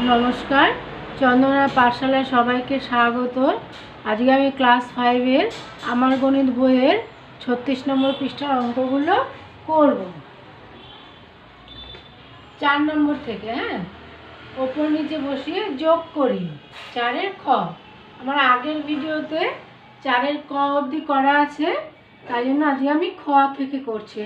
নমস্কার, চন্দনা পাঠশালায় সবাইকে স্বাগত। আজকে আমি ক্লাস 5-এর আমার গণিত বইয়ের 36 নম্বর পৃষ্ঠার অঙ্কগুলো করব। 4 নম্বর থেকে ওপর নিচে বসিয়ে যোগ করি। 4-এর খ। আমার আগের ভিডিওতে 4-এর ক অবধি করা আছে, তাই জন্য আজকে আমি খ থেকে করছি।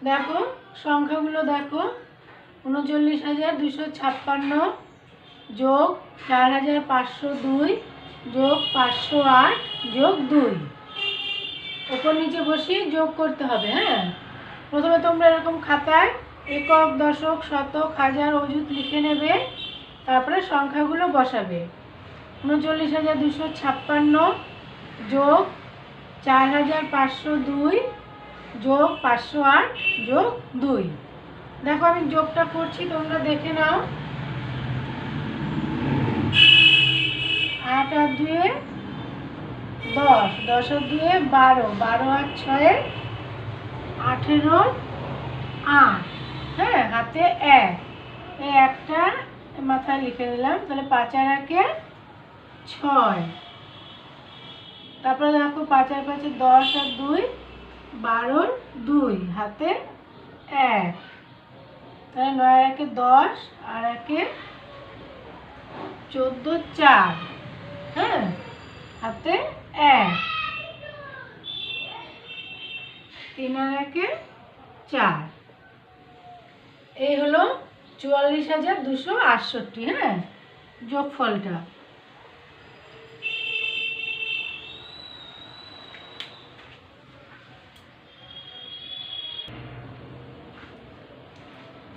দেখো সংখ্যাগুলো দেখো। 39,256 যোগ 4,502 যোগ 508 যোগ 2। ওপর নিচে বসিয়ে যোগ করতে হবে। প্রথমে তোমরা এরকম খাতায় একক, দশক, শতক, হাজার, অযুত লিখে নেবে, তারপরে সংখ্যাগুলো বসাবে। 39,256 যোগ 4,502 যোগ 508 যোগ 2। দেখো আমি যোগটা করছি, তোমরা দেখে নাও। 8 আর 2 10, 10 আর 2 12, 12 আর 6 18, 8। হাতে 1, এই একটা মাথায় লিখে নিলাম। তাহলে 5 আর 1 6। তারপরে দেখো 5 আর 5 10 আর 2 12, 2 হাতে 1। তাহলে 9 আর 1 10 আর 1 14, 4। হাতে 1। 3 আর 1 4। এই হলো 44,268 যোগফলটা।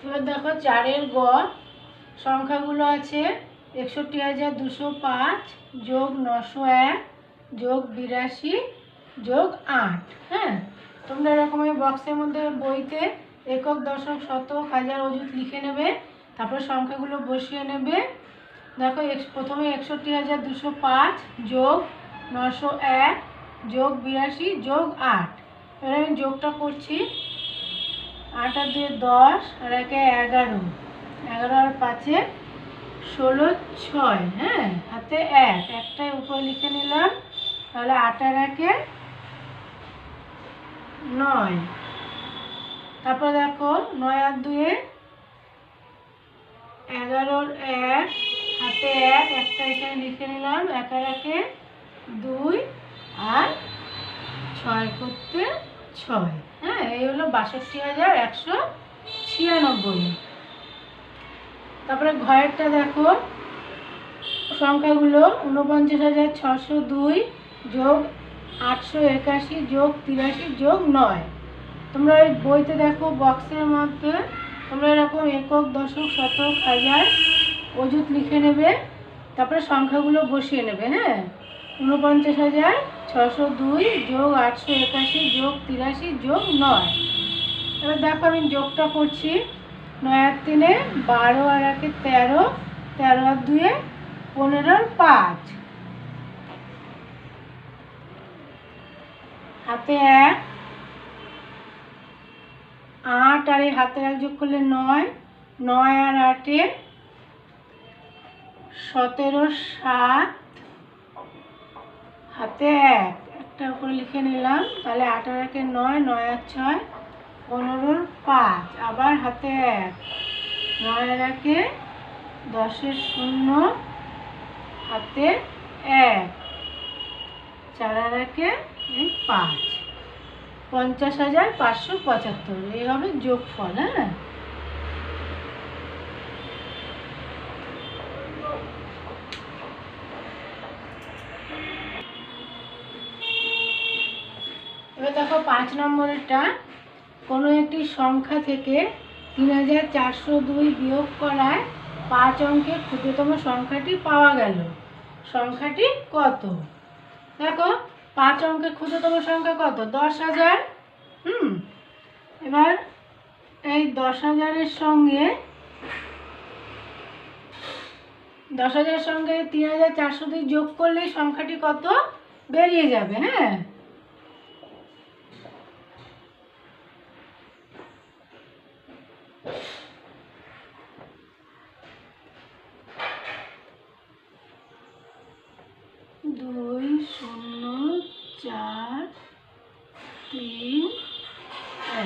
এবার দেখো 4-এর গ। সংখ্যাগুলো আছে 61,205 যোগ 901 যোগ 82 যোগ 8। তোমরা এরকম বক্সের মধ্যে বইতে একক, দশক, শতক, হাজার, অযুত লিখে নেবে, তারপরে সংখ্যাগুলো বসিয়ে নেবে। দেখো প্রথমে 61,205 যোগ 901 যোগ 82 যোগ 8। এবার আমি যোগটা করছি। 8 আর 2 10 আর 1 11, 11 আর 5 16, 6। হাতে 1, একটাই উপরে লিখে নিলাম। তাহলে 8 আর 1 9। তারপরে দেখো 9 আর 2 11, 1 হাতে 1, একটা এখানে লিখে নিলাম। 1 আর 1 2 আর 6 করতে 6। এই হলো 62,196। তারপরে ঘরেরটা দেখো। সংখ্যাগুলো 49,602 যোগ 881 যোগ 83 যোগ 9। তোমরা ওই বইতে দেখো বক্সের মধ্যে তোমরা এরকম একক, দশক, শতক, হাজার, অযুত লিখে নেবে, তারপরে সংখ্যাগুলো বসিয়ে নেবে। 49,602 যোগ 881 যোগ 83 যোগ 9। এবার দেখো আমি যোগটা করছি। 9 আর 3 12 আর 1 13, 13 আর 2 15 আর 5। হাতে 1, 8 আর এই হাতের 1 যোগ করলে 9, 9 আর 8 17, 7 হাতে 1, একটা উপরে লিখে নিলাম। তাহলে 8 আর 1 9, 9 আর 6 15, 5। আবার হাতে 1, 9 আর 1 10, 0 হাতে 1, 4 আর 1 5। 50,575 এই হবে যোগফল। এবার দেখো 5 নম্বরেরটা। কোনো একটি সংখ্যা থেকে 3,402 বিয়োগ করায় 5 অঙ্কের ক্ষুদ্রতম সংখ্যাটি পাওয়া গেল। সংখ্যাটি কত? দেখো 5 অঙ্কের ক্ষুদ্রতম সংখ্যা কত? 10,000। এবার এই 10,000-এর সঙ্গে 10,000-এর সঙ্গে 3,402 যোগ করলেই সংখ্যাটি কত বেরিয়ে যাবে। 2 0 4 3 1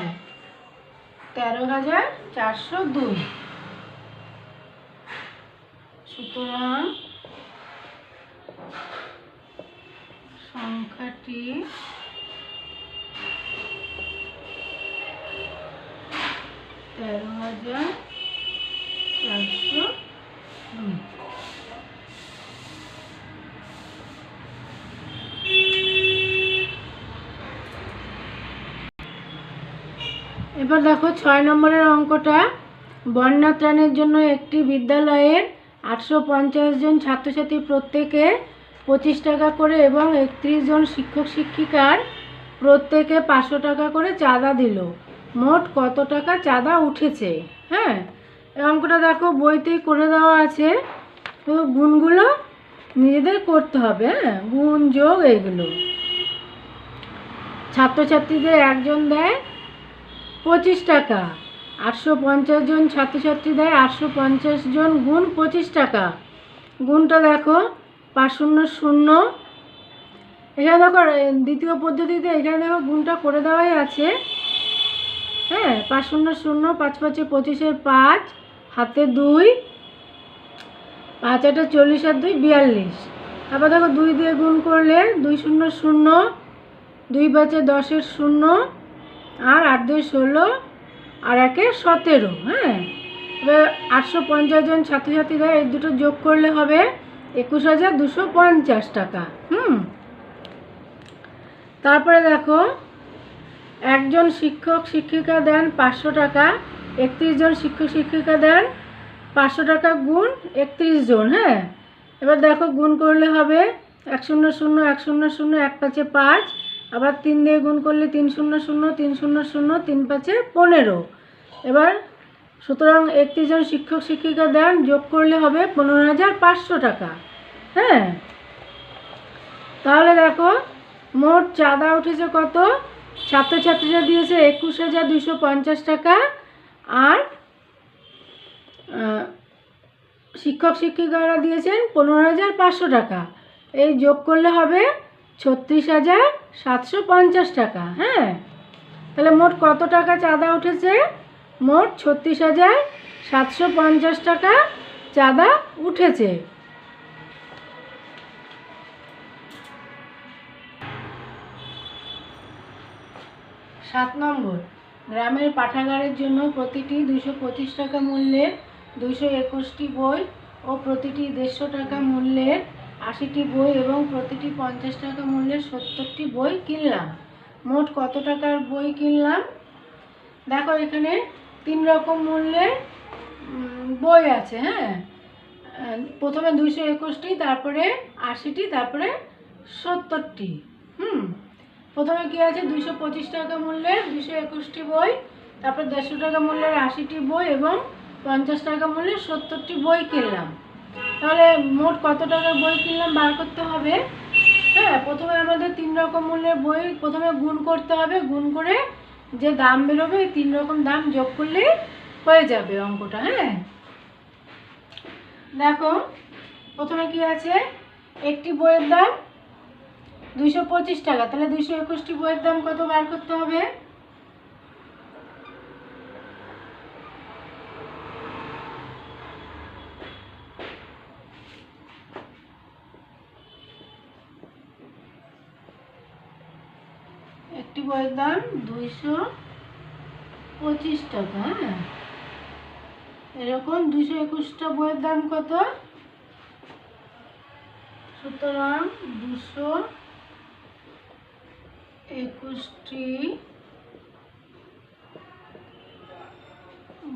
13,402। সুতরাং সংখ্যাটি 13,402। এবার দেখো 6 নম্বরের অঙ্কটা। বন্যা ত্রাণের জন্য একটি বিদ্যালয়ের 850 জন ছাত্রছাত্রী প্রত্যেকে 25 টাকা করে এবং 31 জন শিক্ষক শিক্ষিকার প্রত্যেকে 500 টাকা করে চাঁদা দিল। মোট কত টাকা চাঁদা উঠেছে? হ্যাঁ, এই অঙ্কটা দেখো বইতেই করে দেওয়া আছে, তো গুণগুলো নিজেদের করতে হবে। হ্যাঁ, গুণ যোগ এইগুলো। ছাত্রছাত্রীদের একজন দেয় 25 টাকা, 850 জন ছাত্রছাত্রী দেয় 850 জন গুণ 25 টাকা। গুণটা দেখো 5 0 0। এখানে দেখো দ্বিতীয় পদ্ধতিতে এখানে দেখো গুণটা করে দেওয়াই আছে। হ্যাঁ, 5 0 0, 5 5 25, 5 হাতে 2, 5 8 40 আর 2 42। আবার দেখো 2 দিয়ে গুণ করলে 2 0 0, 2 5 10 0, আর 8 2 16, আর 1 17। হ্যাঁ, এবার 850 জন ছাত্রছাত্রীরা এই দুটো যোগ করলে হবে 21,250 টাকা। তারপরে দেখো একজন শিক্ষক শিক্ষিকা দেন 500 টাকা, 31 জন শিক্ষক শিক্ষিকা দেন 500 টাকা গুণ 31 জন। হ্যাঁ, এবার দেখো গুণ করলে হবে 1 0 0 1 0 0, 1 5 5, আবার 3 দিয়ে গুণ করলে 3 0 0 3 0 0, 3 5 15। এবার সুতরাং 31 জন শিক্ষক শিক্ষিকা দেন যোগ করলে হবে 15,500 টাকা। হ্যাঁ, তাহলে দেখো মোট চাঁদা উঠেছে কত? ছাত্রছাত্রীরা দিয়েছে 21,250 টাকা, আর শিক্ষক শিক্ষিকারা দিয়েছেন 15,500 টাকা। এই যোগ করলে হবে 36,750 টাকা। হ্যাঁ, তাহলে মোট কত টাকা চাঁদা উঠেছে? মোট 36,750 টাকা চাঁদা উঠেছে। 7 নম্বর, গ্রামের পাঠাগারের জন্য প্রতিটি 225 টাকা মূল্যের 221টি বই ও প্রতিটি 150 টাকা মূল্যের 80টি বই এবং প্রতিটি 50 টাকা মূল্যের 70টি বই কিনলাম। মোট কত টাকার বই কিনলাম? দেখো এখানে 3 রকম মূল্যের বই আছে। হ্যাঁ, প্রথমে 221টি, তারপরে 80টি, তারপরে 70টি। প্রথমে কী আছে? 225 টাকা মূল্যের 221টি বই, তারপর 150 টাকা মূল্যের 80টি বই এবং 50 টাকা মূল্যের 70টি বই কিনলাম। তাহলে মোট কত টাকার বই কিনলাম বার করতে হবে। হ্যাঁ, প্রথমে আমাদের 3 রকম মূল্যের বই প্রথমে গুণ করতে হবে। গুণ করে যে দাম বেরোবে এই 3 রকম দাম যোগ করলে হয়ে যাবে অঙ্কটা। হ্যাঁ, দেখো প্রথমে কি আছে? একটি বইয়ের দাম 225 টাকা, তাহলে 221টি বইয়ের দাম কত বার করতে হবে? একটি বইয়ের দাম 225 টাকা। হ্যাঁ, এরকম 221টা বইয়ের দাম কত? সুতরাং 221টি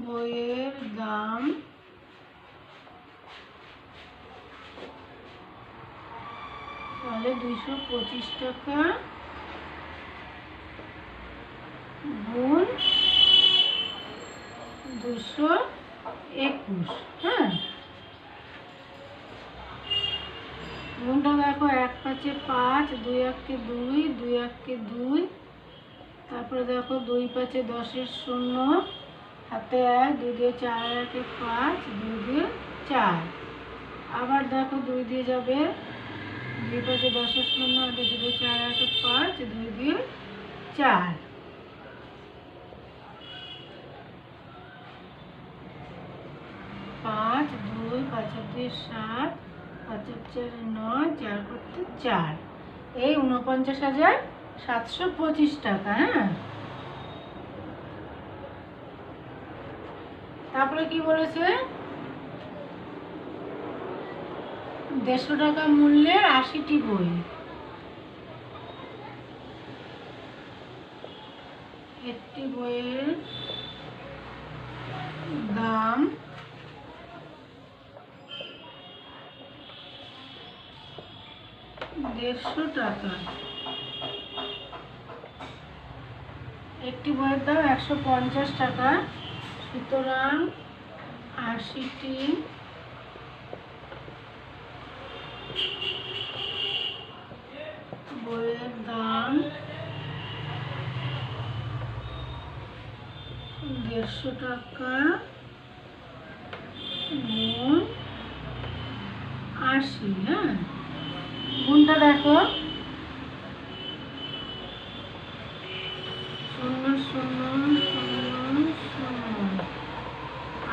বইয়ের দাম তাহলে 225 টাকা গুণ 221। হ্যাঁ, গুণটা দেখো 1 5 5, 2 1 2, 2 1 2, তারপরে দেখো 2 5 10 0, হাতে 1, 2 দিয়ে 4 1 5, 2 দিয়ে 4। আবার দেখো 2 দিয়ে যাবে দুই পাশে 10 শূন্য, 8 2 4 8 5, 2 2 4। 5 2 5 2 7, 5 4 9, 4 করতে 4। এই 49,725 টাকা। হ্যাঁ, তারপরে কি বলেছে? 150 টাকা মূল্যের 80টি বই। একটি বইয়ের দাম 150 টাকা। একটি বইয়ের দাম 150 টাকা। সুতরাং 80টি বইয়ের দাম 150 টাকা গুণ 80। হ্যাঁ, গুণটা দেখো, 0 0 0 0,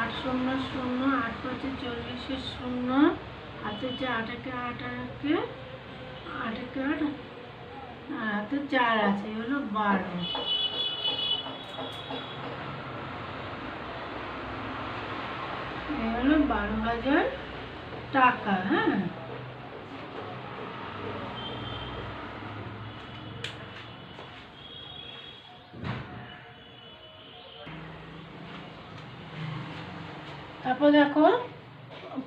8 0 0, 8 5 40 0, হাতে 8 একে 8 আর একে 8 একে 8, আর হাতে 4 আছে, হলো 12। এই হলো 12,000 টাকা। হ্যাঁ, তারপর দেখো,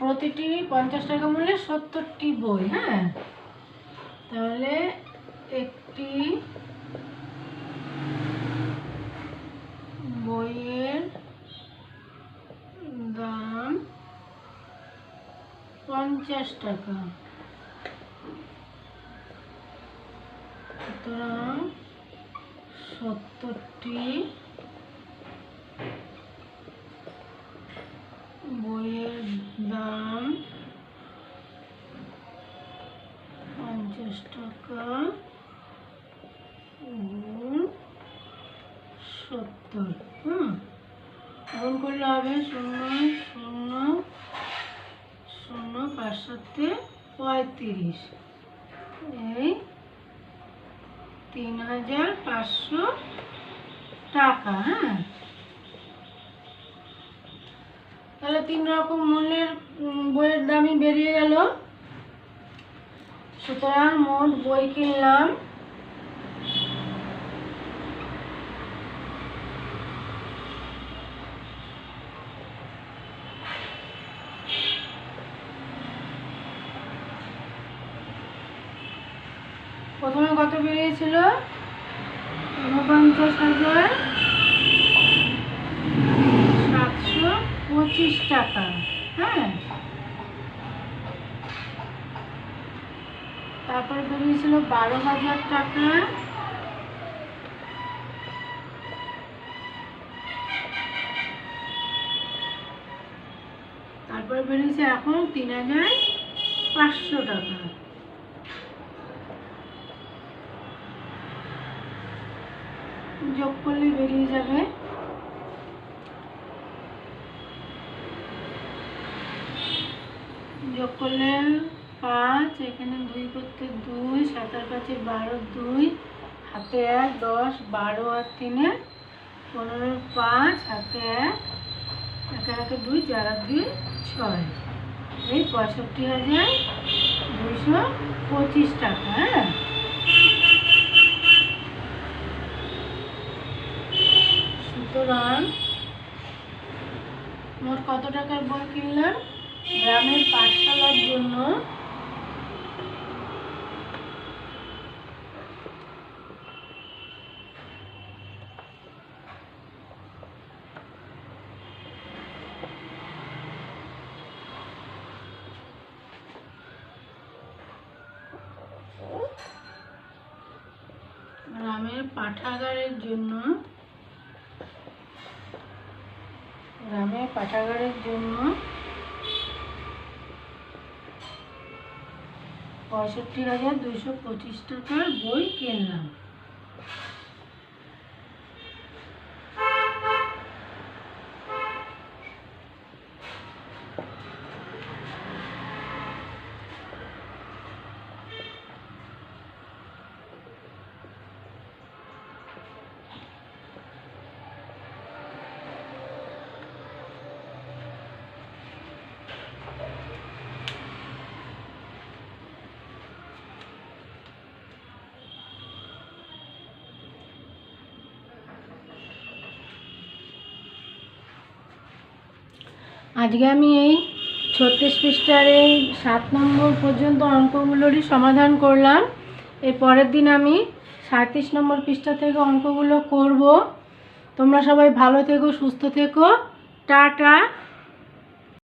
প্রতিটি 50 টাকা মূল্যে 70টি বই। হ্যাঁ, তাহলে একটি বইয়ের দাম 50 টাকা। সুতরাং 70টি বইয়ের দাম 50 টাকা গুণ 70। গুণ করলে হবে 0 0 0, 5 7 35, এই 3,500 টাকা। হ্যাঁ, তাহলে 3 রকম মূল্যের বইয়ের দামই বেরিয়ে গেল। সুতরাং মোট বই কিনলাম প্রথমে কত বেরিয়েছিল? 49,725 টাকা। হ্যাঁ, তারপরে বেরিয়েছিল 12,000 টাকা। তারপরে বেরিয়েছে এখন 3,500 টাকা। যোগ করলে বেরিয়ে যাবে যোগ করলে 5, এখানে 2 করতে 2, 7 আর 5 12, 2 হাতে 1, 10, 12 আর 3 15, 5 হাতে 1, 1 আর 2, 4 আর 2 6, এই 65,225 টাকা। হ্যাঁ, সুতরাং মোট কত টাকার বই কিনলাম? গ্রামের পাঠশালার জন্য গ্রামের পাঠাগারের জন্য 65,225 টাকার বই কিনলাম। আজকে আমি এই 36 পৃষ্ঠার এই 7 নম্বর পর্যন্ত অঙ্কগুলোরই সমাধান করলাম। এর পরের দিন আমি 37 নম্বর পৃষ্ঠা থেকে অঙ্কগুলো করব। তোমরা সবাই ভালো থেকো, সুস্থ থেকো, টাটা।